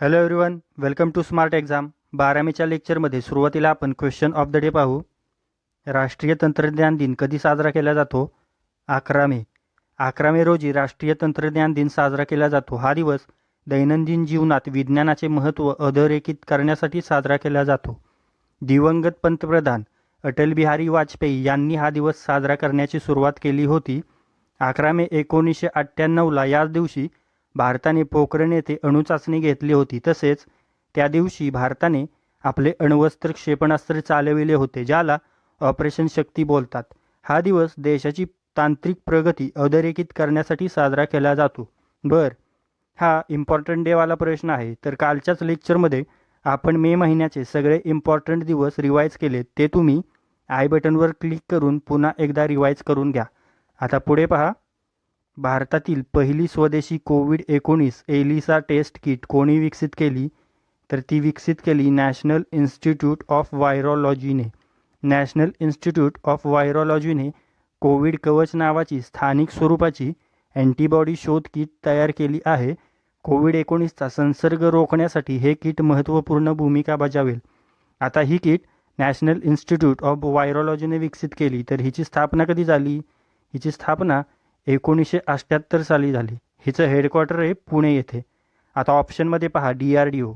Hello everyone, welcome to smart exam. 12वीच्या लेक्चरमध्ये सुरुवातीला आपण क्वेश्चन ऑफ द डे पाहू. राष्ट्रीय तंत्रज्ञान दिन कधी साजरा केला जातो? 11 मे. 11 मे रोजी राष्ट्रीय तंत्रज्ञान दिन साजरा केला जातो. हा दिवस दैनंदिन जीवनात विज्ञानाचे महत्त्व अधोरेखित करण्यासाठी साजरा केला जातो. दिवंगत पंतप्रधान अटल बिहारी वाजपेयी यांनी हा दिवस साजरा करण्याची सुरुवात केली होती. 11 मे 1998ला याच दिवशी भारताने पोखरण येथे अणुचाचणी घेतली होती. तसेच त्या दिवशी भारताने आपले अण्वस्त्र क्षेपणास्त्र चालविले होते, ज्याला ऑपरेशन शक्ती बोलतात. हा दिवस देशाची तांत्रिक प्रगती अधोरेखित करण्यासाठी साजरा केला जातो. हा इम्पॉर्टंट डेवाला प्रश्न आहे. तर कालच्याच लेक्चरमध्ये आपण मे महिन्याचे सगळे इम्पॉर्टंट दिवस रिवाईज केले. ते तुम्ही आय बटनवर क्लिक करून पुन्हा एकदा रिवाईज करून घ्या. आता पुढे पहा. भारतातील पहिली स्वदेशी कोविड-19 एलिसा टेस्ट किट कोणी विकसित केली? तर ती विकसित केली नॅशनल इन्स्टिट्यूट ऑफ व्हायरॉलॉजीने. नॅशनल इन्स्टिट्यूट ऑफ व्हायरॉलॉजीने कोविड कवच नावाची स्थानिक स्वरूपाची अँटीबॉडी शोध किट तयार केली आहे. कोविड-19चा संसर्ग रोखण्यासाठी हे किट महत्त्वपूर्ण भूमिका बजावेल. आता ही किट नॅशनल इन्स्टिट्यूट ऑफ व्हायरॉलॉजीने विकसित केली. तर हिची स्थापना कधी झाली? हिची स्थापना 1978 साली झाली. हिचं हेडक्वार्टर आहे पुणे येथे. आता ऑप्शनमध्ये पहा DRDO.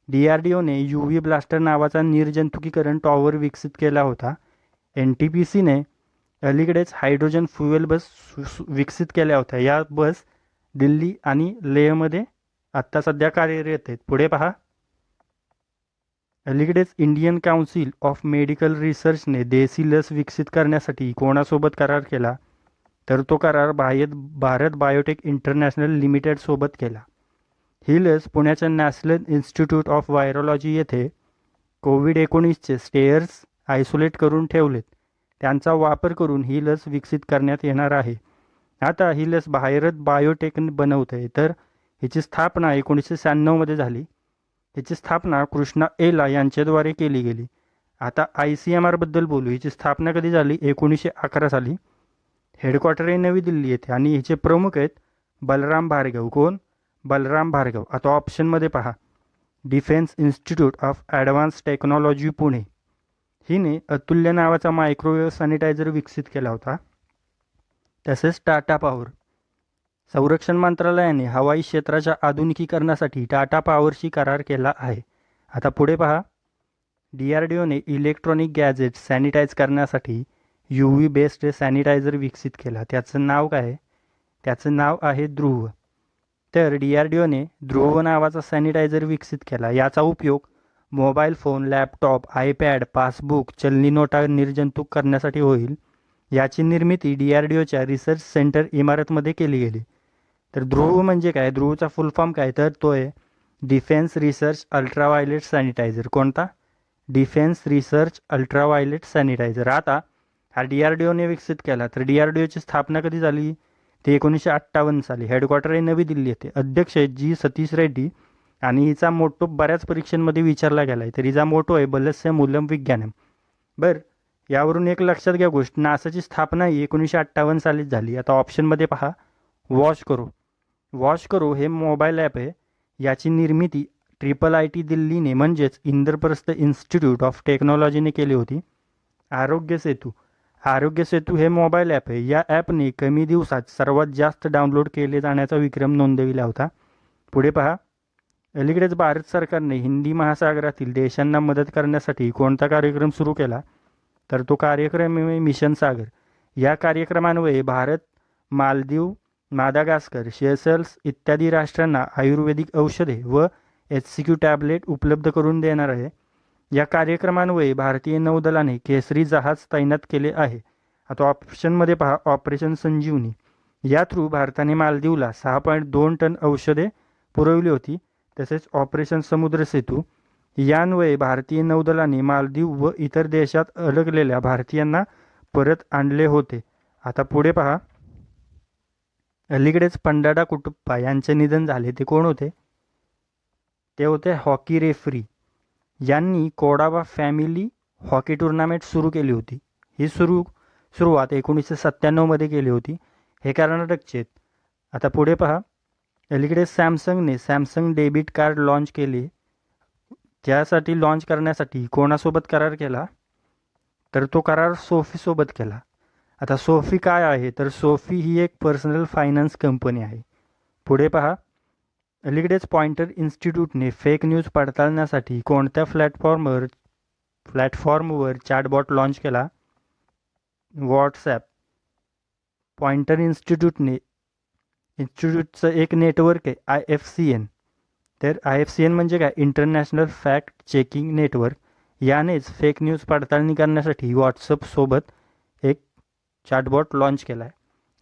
DRDOने UV ब्लास्टर नावाचा निर्जंतुकीकरण टॉवर विकसित केला होता. NTPCने अलीकडेच हायड्रोजन फ्युएल बस विकसित केल्या होत्या. या बस दिल्ली आणि लेहमध्ये आत्ता सध्या कार्यरत आहेत. पुढे पहा. अलीकडेच इंडियन काउन्सिल ऑफ मेडिकल रिसर्चने देशी लस विकसित करण्यासाठी कोणासोबत करार केला? तर तो करार भारत बायोटेक इंटरनॅशनल लिमिटेडसोबत केला. ही लस पुण्याच्या नॅशनल इन्स्टिट्यूट ऑफ व्हायरॉलॉजी येथे कोविड-19चे स्टेअर्स आयसोलेट करून ठेवलेत. त्यांचा वापर करून ही लस विकसित करण्यात येणार आहे. आता ही लस भारत बायोटेक बनवत आहे. तर हिची स्थापना 1996मध्ये झाली. हिची स्थापना कृष्णा एला यांच्याद्वारे केली गेली. आता ICMR बद्दल बोलू. हिची स्थापना कधी झाली? 1911 साली. हेडक्वार्टर आहे नवी दिल्ली येथे आणि हिचे प्रमुख आहेत बलराम भार्गव. कोण? बलराम भार्गव. आता ऑप्शनमध्ये पहा. Defence institute of advance technology Pune. हिने अतुल्य नावाचा मायक्रोवेव्ह सॅनिटायझर विकसित केला होता. तसेच टाटा पॉवर. संरक्षण मंत्रालयाने हवाई क्षेत्राच्या आधुनिकीकरणासाठी टाटा पॉवरशी करार केला आहे. आता पुढे पहा. DRDOने इलेक्ट्रॉनिक गॅजेट सॅनिटाईज करण्यासाठी UV बेस्ड सॅनिटायझर विकसित केला. त्याचं नाव काय आहे? त्याचं नाव आहे ध्रुव. तर DRDOने ध्रुव नावाचा सॅनिटायझर विकसित केला. याचा उपयोग mobile phone, laptop, iPad, passbook, चलनी नोटा निर्जंतुक करण्यासाठी होईल. याची निर्मिती DRDOच्या रिसर्च सेंटर इमारतमध्ये केली गेली. तर ध्रुव म्हणजे काय? ध्रुवचा फुल फॉर्म काय? तर तो आहे डिफेन्स रिसर्च अल्ट्राव्हायलेट सॅनिटायझर. कोणता? Defence research ultraviolet sanitiser. आता हा DRDOने विकसित केला. तर DRDOची स्थापना कधी झाली? ते 1958 साली. हेडक्वार्टर आहे नवी दिल्ली येथे. अध्यक्ष आहे G सतीश रेड्डी आणि हिचा मोटो बऱ्याच परीक्षांमध्ये विचारला गेला आहे. तर हिचा मोटो आहे बलस्य मूलम विज्ञानम. यावरून एक लक्षात घ्या गोष्ट, नासाची स्थापना ही 1958 सालीच झाली. आता ऑप्शनमध्ये पहा. वॉश करो. वॉश करो हे मोबाईल ॲप आहे. याची निर्मिती IIIT दिल्लीने म्हणजेच इंद्रप्रस्थ इन्स्टिट्यूट ऑफ टेक्नॉलॉजीने केली होती. आरोग्य सेतू. आरोग्य सेतू हे मोबाईल ॲप आहे. या ॲपने कमी दिवसात सर्वात जास्त डाउनलोड केले जाण्याचा विक्रम नोंदविला होता. पुढे पहा. अलीकडेच भारत सरकारने हिंदी महासागरातील देशांना मदत करण्यासाठी कोणता कार्यक्रम सुरू केला? तर तो कार्यक्रम आहे मिशन सागर. या कार्यक्रमान्वये भारत, मालदीव, मादागास्कर, सेशल्स इत्यादी राष्ट्रांना आयुर्वेदिक औषधे व HCQ टॅबलेट उपलब्ध करून देणार आहे. या कार्यक्रमान्वये भारतीय नौदलाने केसरी जहाज तैनात केले आहे. आता ऑप्शनमध्ये पहा. ऑपरेशन संजीवनी. या थ्रू भारताने मालदीवला 6.2 टन औषधे पुरवली होती. तसेच ऑपरेशन समुद्र सेतू यान्वये भारतीय नौदलाने मालदीव व इतर देशात अडकलेल्या भारतीयांना परत आणले होते. आता पुढे पहा. अलीकडेच पंडाडा कुटुप्पा यांचे निधन झाले. ते कोण होते? ते होते हॉकी रेफरी. यांनी कोडावा फॅमिली हॉकी टुर्नामेंट सुरू केली होती. ही सुरुवात 1997 मध्ये केली होती. हे कर्नाटकचे आहेत. आता पुढे पहा. अलीकडे सॅमसंगने सॅमसंग डेबिट कार्ड लॉन्च केले. त्यासाठी लॉन्च करण्यासाठी कोणासोबत करार केला? तर तो करार सोफीसोबत केला. आता सोफी काय आहे? तर सोफी ही एक पर्सनल फायनान्स कंपनी आहे. पुढे पहा. अलीकडेच पॉइंटर इन्स्टिट्यूटने फेक न्यूज पडताळण्यासाठी कोणत्या प्लॅटफॉर्मवर चॅटबॉट लॉन्च केला? व्हॉट्सॲप. पॉइंटर इन्स्टिट्यूटचं एक नेटवर्क आहे IFCN. तर IFCN म्हणजे काय? International fact checking network. यानेच फेक न्यूज पडताळणी करण्यासाठी व्हॉट्सअपसोबत एक चॅटबॉट लॉन्च केला आहे.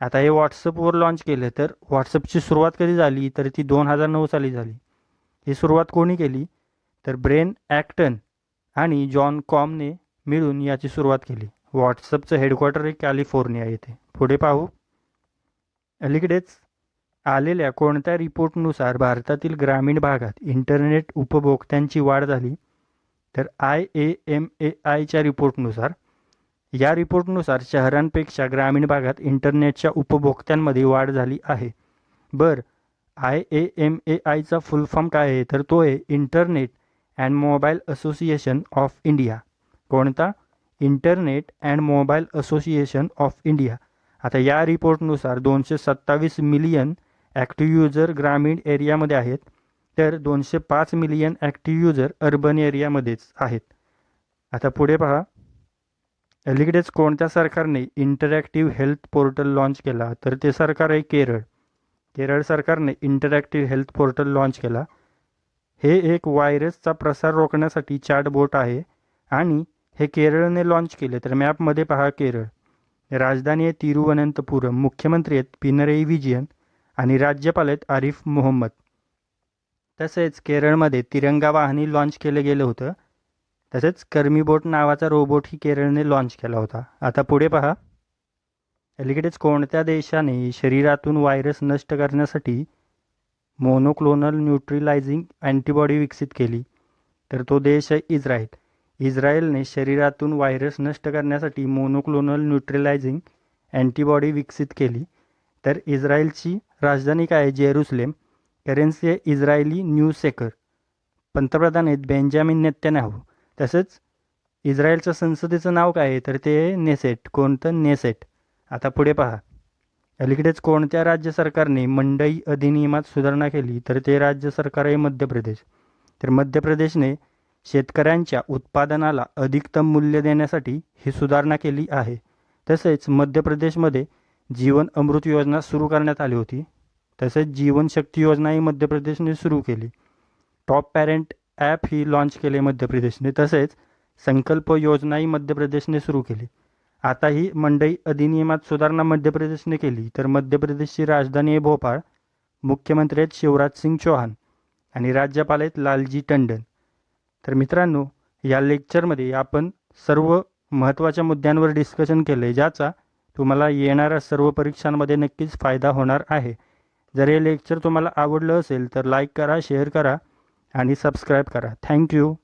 आता हे व्हॉट्सअपवर लॉन्च केलं. तर व्हॉट्सअपची सुरुवात कधी झाली? तर ती 2009 साली झाली. ही सुरुवात कोणी केली? तर ब्रेन ॲक्टन आणि जॉन कॉमने मिळून याची सुरुवात केली. व्हॉट्सअपचं हेडक्वार्टर आहे कॅलिफोर्निया येथे. पुढे पाहू. अलीकडेच आलेल्या कोणत्या रिपोर्टनुसार भारतातील ग्रामीण भागात इंटरनेट उपभोक्त्यांची वाढ झाली? तर IAMAIच्या रिपोर्टनुसार. या रिपोर्टनुसार शहरांपेक्षा ग्रामीण भागात इंटरनेटच्या उपभोक्त्यांमध्ये वाढ झाली आहे. IAMAIचा फुल फॉर्म काय आहे? तर तो आहे internet and mobile association of India. कोणता? Internet and mobile association of India. आता या रिपोर्टनुसार 227 मिलियन ॲक्टिव्ह युजर ग्रामीण एरियामध्ये आहेत. तर 205 मिलियन ॲक्टिव्ह युजर अर्बन एरियामध्येच आहेत. आता पुढे पहा. अलीकडेच कोणत्या सरकारने इंटरॅक्टिव्ह हेल्थ पोर्टल लॉन्च केला? तर ते सरकार आहे केरळ. केरळ सरकारने इंटरॅक्टिव्ह हेल्थ पोर्टल लॉन्च केला. हे एक व्हायरसचा प्रसार रोखण्यासाठी चॅटबोट आहे आणि हे केरळने लॉन्च केले. तर मॅपमध्ये पहा केरळ. राजधानी आहे तिरुवनंतपुरम. मुख्यमंत्री आहेत पिनरई विजयन आणि राज्यपाल आहेत आरिफ मोहम्मद. तसेच केरळमध्ये तिरंगा वाहनही लॉन्च केलं गेलं होतं. तसेच कर्मीबोट नावाचा रोबोटही केरळने लॉन्च केला होता. आता पुढे पहा. अलीकडेच कोणत्या देशाने शरीरातून व्हायरस नष्ट करण्यासाठी मोनोक्लोनल न्यूट्रलायझिंग अँटीबॉडी विकसित केली? तर तो देश आहे इस्रायल. इस्रायलने शरीरातून व्हायरस नष्ट करण्यासाठी मोनोक्लोनल न्यूट्रलायझिंग अँटीबॉडी विकसित केली. तर इस्रायलची राजधानी काय आहे? जेरुसलेम. करेन्सी आहे इस्रायली न्यूसेकर. पंतप्रधान आहेत बेंजामिन नेतन्याहू. तसंच इस्रायलच्या संसदेचं नाव काय आहे? तर ते आहे नेसेट. कोणतं? नेसेट. आता पुढे पहा. अलीकडेच कोणत्या राज्य सरकारने मंडई अधिनियमात सुधारणा केली? तर ते राज्य सरकार आहे मध्य प्रदेश. तर मध्य प्रदेशने शेतकऱ्यांच्या उत्पादनाला अधिकतम मूल्य देण्यासाठी ही सुधारणा केली आहे. तसेच मध्य प्रदेशमध्ये जीवन अमृत योजना सुरू करण्यात आली होती. तसेच जीवन शक्ती योजनाही मध्य प्रदेशने सुरू केली. टॉप पॅरेंट ॲप ही लॉन्च केले मध्य प्रदेशने. तसेच संकल्प योजनाही मध्य प्रदेशने सुरू केली. आता ही मंडई अधिनियमात सुधारणा मध्य प्रदेशने केली. तर मध्य प्रदेशची राजधानी आहे भोपाळ. मुख्यमंत्री आहेत शिवराज सिंग चौहान आणि राज्यपाल आहेत लालजी टंडन. तर मित्रांनो, या लेक्चरमध्ये आपण सर्व महत्त्वाच्या मुद्द्यांवर डिस्कशन केलं आहे, ज्याचा तुम्हाला येणाऱ्या सर्व परीक्षांमध्ये नक्कीच फायदा होणार आहे. जर हे लेक्चर तुम्हाला आवडलं असेल तर लाईक करा, शेअर करा आणि सबस्क्राईब करा. थँक्यू.